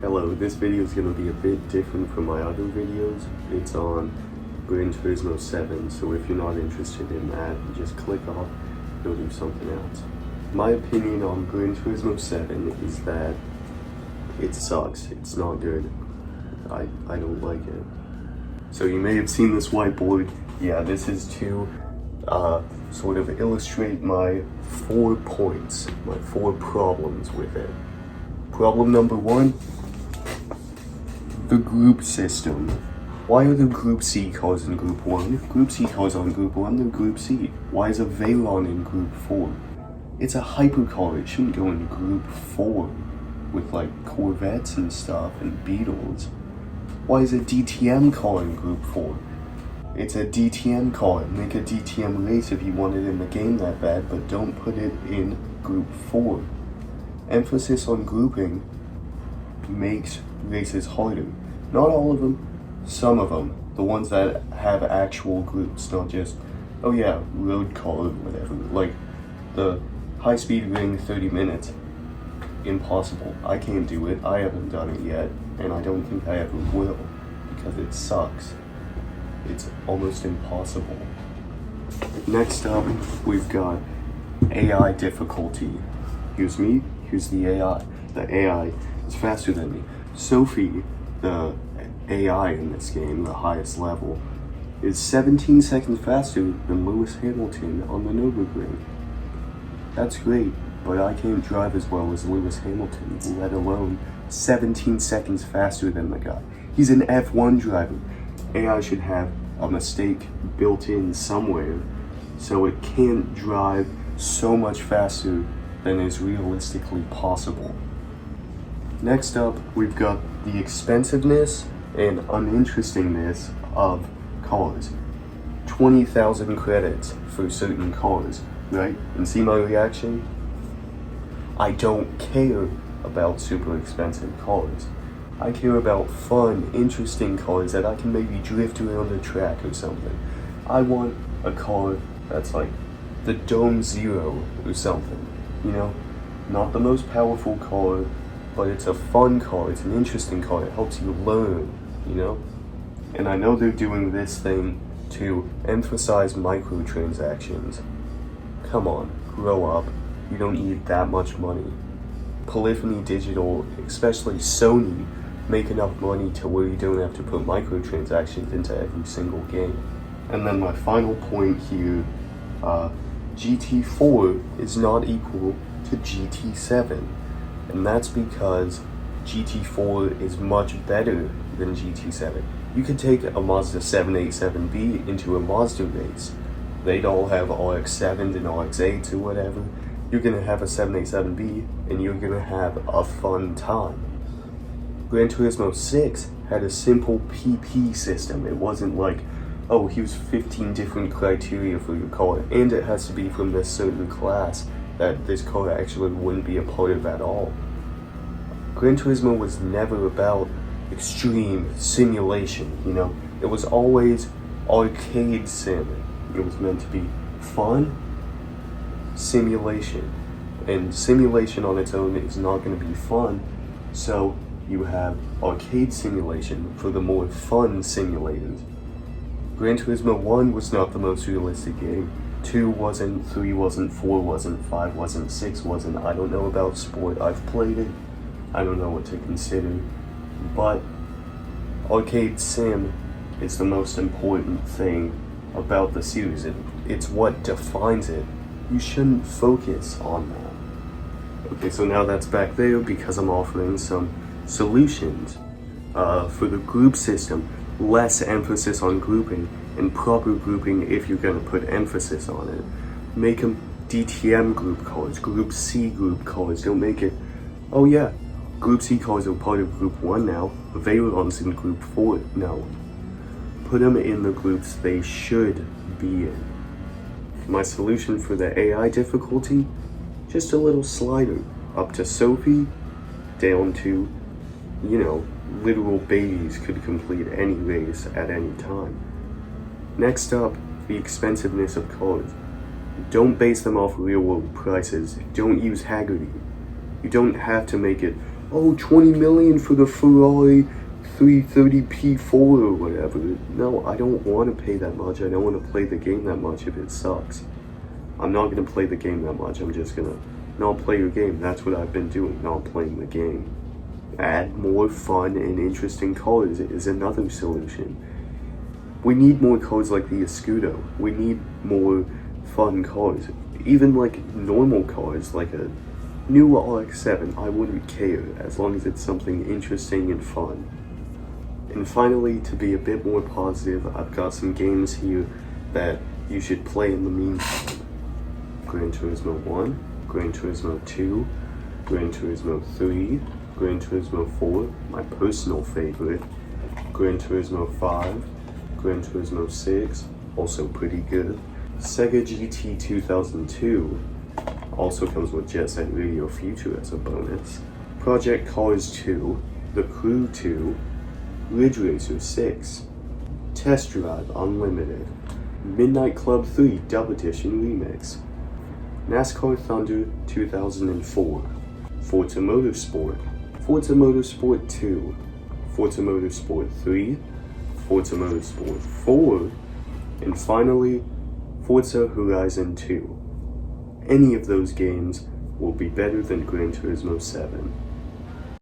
Hello, this video is going to be a bit different from my other videos. It's on Gran Turismo 7, so if you're not interested in that, just click off, go do something else. My opinion on Gran Turismo 7 is that it sucks, it's not good. I don't like it. So you may have seen this whiteboard. Yeah, this is to sort of illustrate my 4 points, my 4 problems with it. Problem number 1. The group system. Why are the Group C cars in Group 1? Group C cars are in Group 1, they're Group C. Why is a Veyron in Group 4? It's a hypercar, it shouldn't go in Group 4 with like Corvettes and stuff and Beetles. Why is a DTM car in Group 4? It's a DTM car. Make a DTM race if you want it in the game that bad, but don't put it in Group 4. Emphasis on grouping makes races harder. Not all of them, some of them. The ones that have actual groups, not just, oh yeah, road car or whatever. Like the high-speed ring 30 minutes. Impossible. I can't do it. I haven't done it yet, and I don't think I ever will, because it sucks. It's almost impossible. Next up, we've got AI difficulty. Here's me, here's the AI. The AI is faster than me. Sophie, the AI in this game, the highest level, is 17 seconds faster than Lewis Hamilton on the Nürburgring. That's great, but I can't drive as well as Lewis Hamilton, let alone 17 seconds faster than the guy. He's an F1 driver. AI should have a mistake built in somewhere, so it can't drive so much faster than is realistically possible. Next up, we've got the expensiveness and uninterestingness of cars. 20,000 credits for certain cars, right? And see my reaction? I don't care about super expensive cars. I care about fun, interesting cars that I can maybe drift around the track or something. I want a car that's like the Dome Zero or something, you know? Not the most powerful car, but it's a fun car, it's an interesting car, it helps you learn, you know? And I know they're doing this thing to emphasize microtransactions. Come on, grow up. You don't need that much money. Polyphony Digital, especially Sony, make enough money to where you don't have to put microtransactions into every single game. And then my final point here, GT4 is not equal to GT7. And that's because GT4 is much better than GT7. You could take a Mazda 787B into a Mazda race. They'd all have RX-7s and RX-8s or whatever. You're gonna have a 787B and you're gonna have a fun time. Gran Turismo 6 had a simple PP system. It wasn't like, oh, here's 15 different criteria for your car, and it has to be from this certain class that this car actually wouldn't be a part of at all. Gran Turismo was never about extreme simulation, you know? It was always arcade sim. It was meant to be fun, simulation. And simulation on its own is not going to be fun, so you have arcade simulation for the more fun simulators. Gran Turismo 1 was not the most realistic game. 2 wasn't, 3 wasn't, 4 wasn't, 5 wasn't, 6 wasn't. I don't know about sport. I've played it. I don't know what to consider. But arcade sim is the most important thing about the series. It's what defines it. You shouldn't focus on that. Okay, so now that's back there because I'm offering some solutions. For the group system, less emphasis on grouping and proper grouping if you're going to put emphasis on it. Make them DTM group cars, Group C group cars. Don't make it, oh yeah, Group C cars are part of Group 1 now. Veyron's in Group 4. No. Put them in the groups they should be in. My solution for the AI difficulty? Just a little slider. Up to Sophie, down to, you know, literal babies could complete any race at any time. Next up, the expensiveness of cars. Don't base them off real world prices. Don't use Haggerty. You don't have to make it, oh, 20 million for the Ferrari 330 P4 or whatever. No, I don't want to pay that much. I don't want to play the game that much if it sucks. I'm not going to play the game that much. I'm just going to not play your game. That's what I've been doing, not playing the game. Add more fun and interesting cars is another solution. We need more cars like the Escudo. We need more fun cars. Even like normal cars, like a new RX-7, I wouldn't care as long as it's something interesting and fun. And finally, to be a bit more positive, I've got some games here that you should play in the meantime. Gran Turismo 1, Gran Turismo 2, Gran Turismo 3, Gran Turismo 4, my personal favorite, Gran Turismo 5, Gran Turismo 6, also pretty good. Sega GT 2002 also comes with Jet Set Radio Future as a bonus. Project Cars 2, The Crew 2, Ridge Racer 6, Test Drive Unlimited, Midnight Club 3 Dub Edition Remix, NASCAR Thunder 2004, Forza Motorsport, Forza Motorsport 2, Forza Motorsport 3, Forza Motorsport 4, and finally, Forza Horizon 2. Any of those games will be better than Gran Turismo 7.